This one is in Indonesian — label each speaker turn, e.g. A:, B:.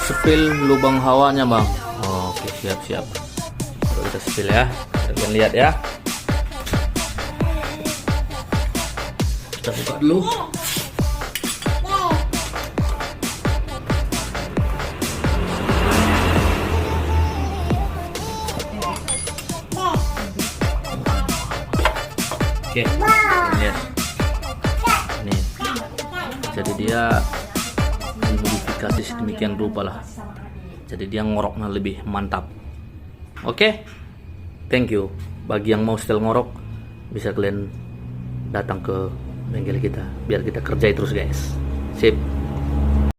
A: sepil lubang hawanya bang. Oke, siap. Kita sepil ya, kalian lihat ya. Kita buka dulu. Oke, lihat. Nih, jadi dia dimodifikasi sedemikian rupa lah. Jadi dia ngoroknya lebih mantap. Oke, thank you. Bagi yang mau setel ngorok, bisa kalian datang ke bengkel kita biar kita kerjai terus guys. Sip.